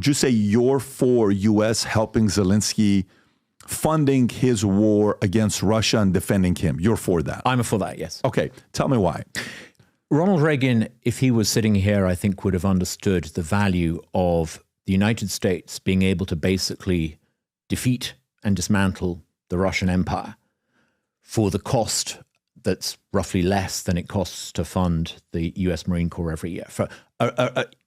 would you say you're for U.S. helping Zelensky, funding his war against Russia and defending him? You're for that? I'm for that, yes. Okay, tell me why. Ronald Reagan, if he was sitting here, I think would have understood the value of the United States being able to basically defeat and dismantle the Russian Empire for the cost that's roughly less than it costs to fund the US Marine Corps every year.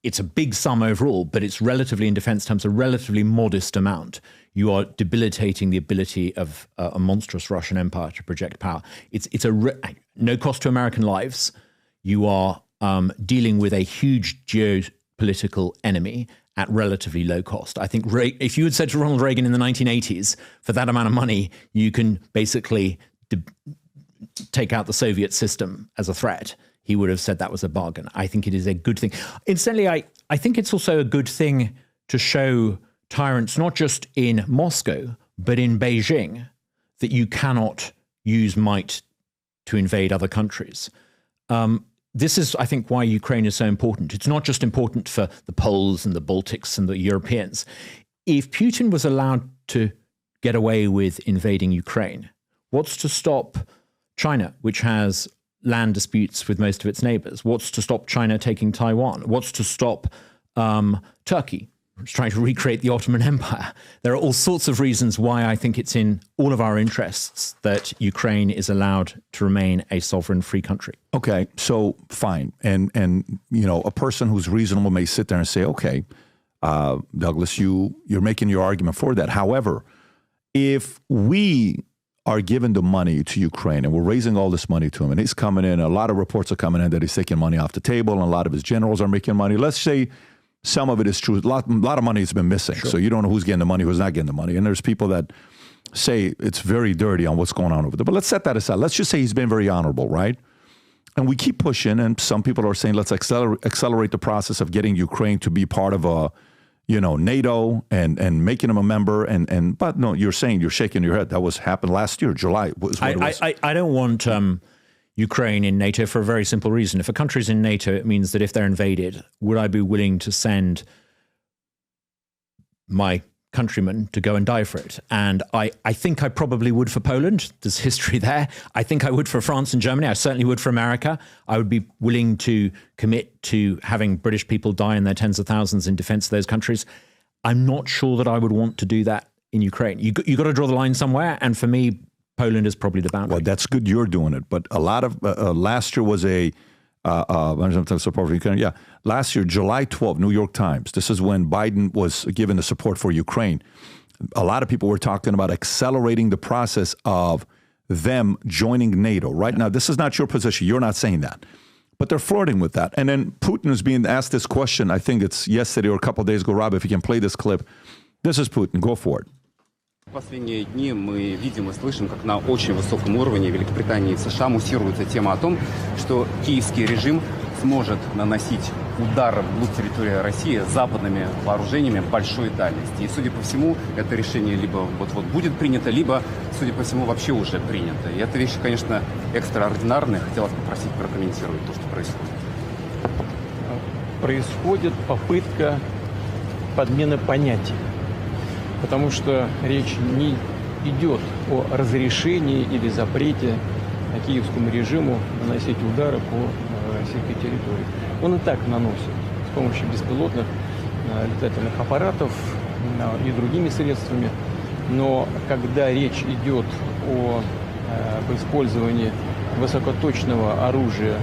It's a big sum overall, but it's relatively, in defense terms, a relatively modest amount. You are debilitating the ability of a monstrous Russian Empire to project power. It's no cost to American lives. You are dealing with a huge geopolitical enemy at relatively low cost. I think if you had said to Ronald Reagan in the 1980s, for that amount of money, you can basically take out the Soviet system as a threat, he would have said that was a bargain. I think it is a good thing. Incidentally, I think it's also a good thing to show tyrants, not just in Moscow, but in Beijing, that you cannot use might to invade other countries. This is, I think, why Ukraine is so important. It's not just important for the Poles and the Baltics and the Europeans. If Putin was allowed to get away with invading Ukraine, what's to stop China, which has land disputes with most of its neighbors? What's to stop China taking Taiwan? What's to stop Turkey trying to recreate the Ottoman Empire? There are all sorts of reasons why I think it's in all of our interests that Ukraine is allowed to remain a sovereign free country. Okay, so fine. And you know, a person who's reasonable may sit there and say, okay, Douglas, you're making your argument for that. However, if we are giving the money to Ukraine and we're raising all this money to him and he's coming in, a lot of reports are coming in that he's taking money off the table and a lot of his generals are making money. Let's say some of it is true. A lot of money has been missing. Sure. So you don't know who's getting the money, who's not getting the money. And there's people that say it's very dirty on what's going on over there. But let's set that aside. Let's just say he's been very honorable, right? And we keep pushing, and some people are saying let's accelerate the process of getting Ukraine to be part of a, you know, NATO and making them a member. But no, you're shaking your head. That happened last year, July. I don't want Ukraine in NATO for a very simple reason. If a country's in NATO, it means that if they're invaded, would I be willing to send my countrymen to go and die for it? And I think I probably would for Poland. There's history there. I think I would for France and Germany. I certainly would for America. I would be willing to commit to having British people die in their tens of thousands in defense of those countries. I'm not sure that I would want to do that in Ukraine. You got to draw the line somewhere. And for me, Poland is probably the boundary. Well, that's good you're doing it. But a lot of last year was support for Ukraine. Yeah, last year, July 12th, New York Times. This is when Biden was given the support for Ukraine. A lot of people were talking about accelerating the process of them joining NATO. Right now, this is not your position. You're not saying that. But they're flirting with that. And then Putin is being asked this question. I think it's yesterday or a couple of days ago. Rob, if you can play this clip. This is Putin. Go for it. В последние дни мы видим и слышим, как на очень высоком уровне Великобритании и США муссируется тема о том, что киевский режим сможет наносить удары вглубь территории России западными вооружениями большой дальности. И, судя по всему, это решение либо вот-вот будет принято, либо, судя по всему, вообще уже принято. И эта вещь, конечно, экстраординарная. Хотелось попросить прокомментировать то, что происходит. Происходит попытка подмены понятий. Потому что речь не идет о разрешении или запрете киевскому режиму наносить удары по российской территории. Он и так наносит с помощью беспилотных летательных аппаратов и другими средствами. Но когда речь идет об использовании высокоточного оружия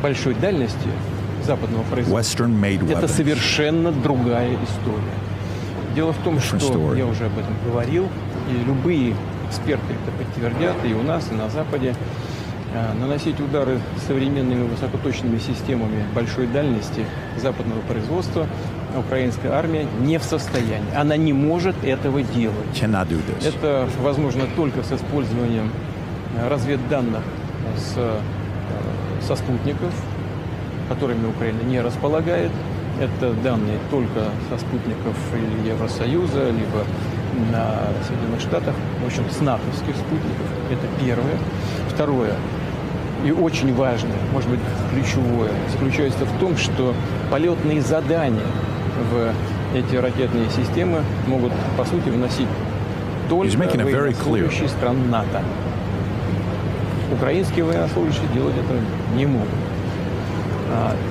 большой дальности западного производства, это совершенно другая история. Дело в том, что я уже об этом говорил, и любые эксперты это подтвердят, и у нас, и на Западе, наносить удары современными высокоточными системами большой дальности западного производства украинская армия не в состоянии. Она не может этого делать. Это возможно только с использованием разведданных со спутников, которыми Украина не располагает. Это данные только со спутников или Евросоюза, либо на Соединенных Штатах, в общем, с натовских спутников. Это первое. Второе, и очень важное, может быть, ключевое, заключается в том, что полетные задания в эти ракетные системы могут, по сути, вносить только военнослужащие стран НАТО. Украинские военнослужащие делать это не могут.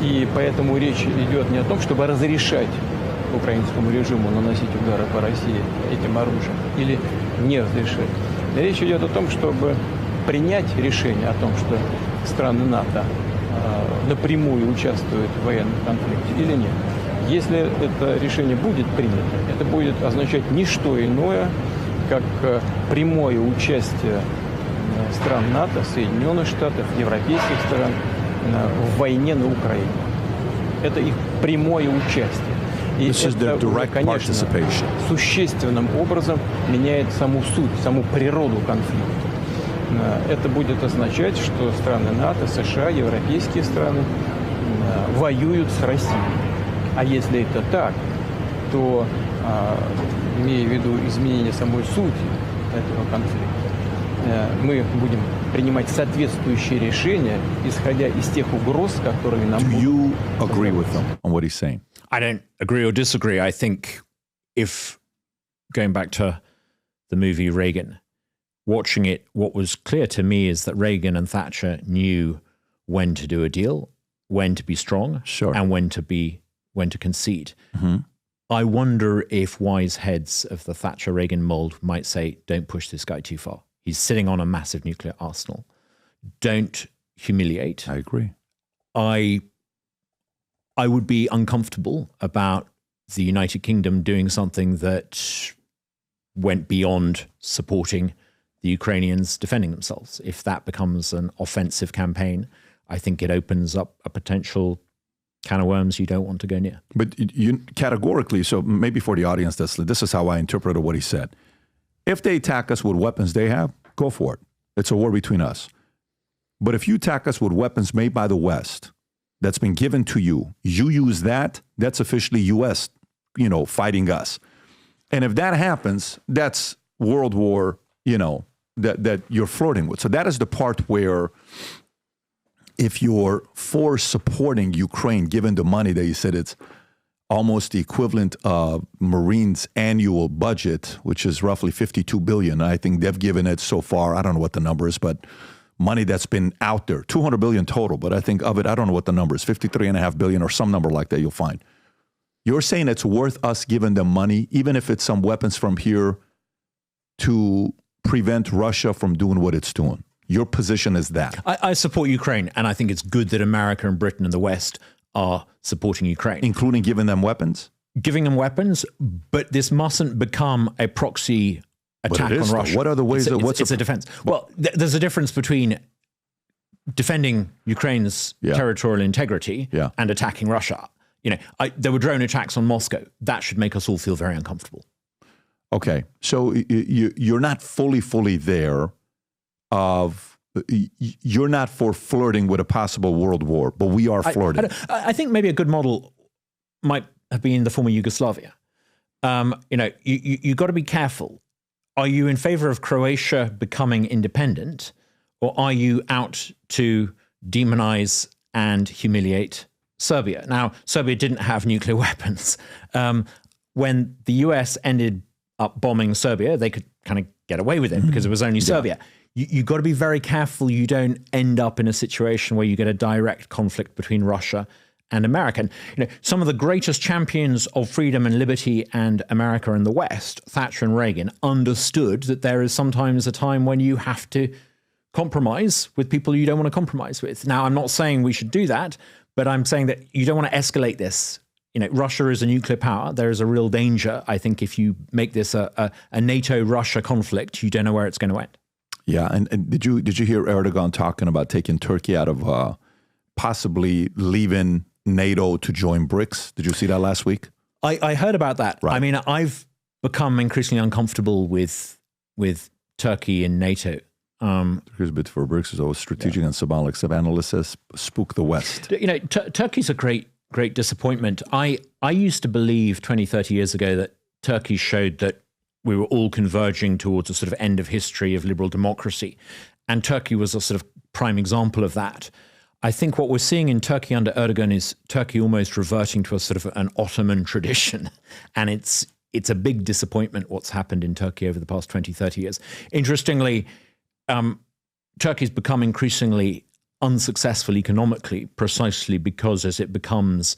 И поэтому речь идет не о том, чтобы разрешать украинскому режиму наносить удары по России этим оружием или не разрешать. Речь идет о том, чтобы принять решение о том, что страны НАТО напрямую участвуют в военном конфликте или нет. Если это решение будет принято, это будет означать не что иное, как прямое участие стран НАТО, Соединенных Штатов, европейских стран в войне на Украине. Это их прямое участие. И это, конечно, существенным образом меняет саму суть, саму природу конфликта. Это будет означать, что страны НАТО, США, европейские страны воюют с Россией. А если это так, то, имея в виду изменение самой сути этого конфликта, мы будем принимать соответствующие решения, исходя из тех угроз, которые нам будут. Do you agree with him on what he's saying? I don't agree or disagree. I think if, going back to the movie Reagan, watching it, what was clear to me is that Reagan and Thatcher knew when to do a deal, when to be strong, and when to concede. Mm-hmm. I wonder if wise heads of the Thatcher-Reagan mold might say, don't push this guy too far. He's sitting on a massive nuclear arsenal. Don't humiliate. I agree. I would be uncomfortable about the United Kingdom doing something that went beyond supporting the Ukrainians defending themselves. If that becomes an offensive campaign, I think it opens up a potential can of worms you don't want to go near. But you categorically, so maybe for the audience, this is how I interpreted what he said. If they attack us with weapons they have, go for it. It's a war between us. But if you attack us with weapons made by the West, that's been given to you, you use that, that's officially U.S., fighting us. And if that happens, that's World War, that you're flirting with. So that is the part where if you're for supporting Ukraine, given the money that you said it's almost the equivalent of Marines' annual budget, which is roughly $52 billion. I think they've given it so far, I don't know what the number is, but money that's been out there, $200 billion total. But I think of it, I don't know what the number is, $53.5 billion or some number like that you'll find. You're saying it's worth us giving them money, even if it's some weapons from here to prevent Russia from doing what it's doing. Your position is that. I support Ukraine, and I think it's good that America and Britain and the West are supporting Ukraine. Including giving them weapons? Giving them weapons, but this mustn't become a proxy attack on Russia. What are the ways it's a defense? Well, there's a difference between defending Ukraine's territorial integrity and attacking Russia. There were drone attacks on Moscow. That should make us all feel very uncomfortable. Okay, so you're not fully there. You're not for flirting with a possible world war, but we are flirting. I think maybe a good model might have been the former Yugoslavia. You got to be careful. Are you in favor of Croatia becoming independent, or are you out to demonize and humiliate Serbia? Now, Serbia didn't have nuclear weapons. When the US ended up bombing Serbia, they could kind of get away with it because it was only Serbia. You've got to be very careful you don't end up in a situation where you get a direct conflict between Russia and America. And, some of the greatest champions of freedom and liberty and America and the West, Thatcher and Reagan, understood that there is sometimes a time when you have to compromise with people you don't want to compromise with. Now, I'm not saying we should do that, but I'm saying that you don't want to escalate this. Russia is a nuclear power. There is a real danger, I think, if you make this a NATO-Russia conflict, you don't know where it's going to end. Yeah, and did you hear Erdogan talking about taking Turkey out of possibly leaving NATO to join BRICS? Did you see that last week? I heard about that. Right. I mean, I've become increasingly uncomfortable with Turkey and NATO. Turkey's bid for BRICS is always strategic and symbolic. Some analysts says spook the West. Turkey's a great disappointment. I used to believe 20, 30 years ago that Turkey showed that we were all converging towards a sort of end of history of liberal democracy. And Turkey was a sort of prime example of that. I think what we're seeing in Turkey under Erdogan is Turkey almost reverting to a sort of an Ottoman tradition. And it's a big disappointment what's happened in Turkey over the past 20, 30 years. Interestingly, Turkey's become increasingly unsuccessful economically precisely because as it becomes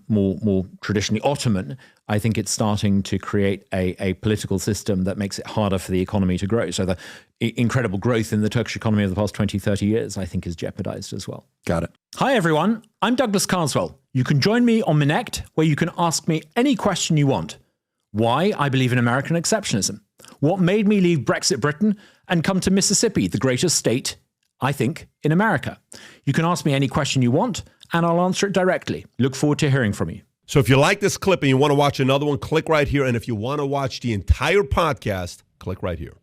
more traditionally Ottoman, I think it's starting to create a political system that makes it harder for the economy to grow. So the incredible growth in the Turkish economy over the past 20, 30 years, I think, is jeopardized as well. Got it. Hi, everyone. I'm Douglas Carswell. You can join me on Minect, where you can ask me any question you want. Why I believe in American exceptionism. What made me leave Brexit Britain and come to Mississippi, the greatest state, I think, in America. You can ask me any question you want, and I'll answer it directly. Look forward to hearing from you. So if you like this clip and you want to watch another one, click right here. And if you want to watch the entire podcast, click right here.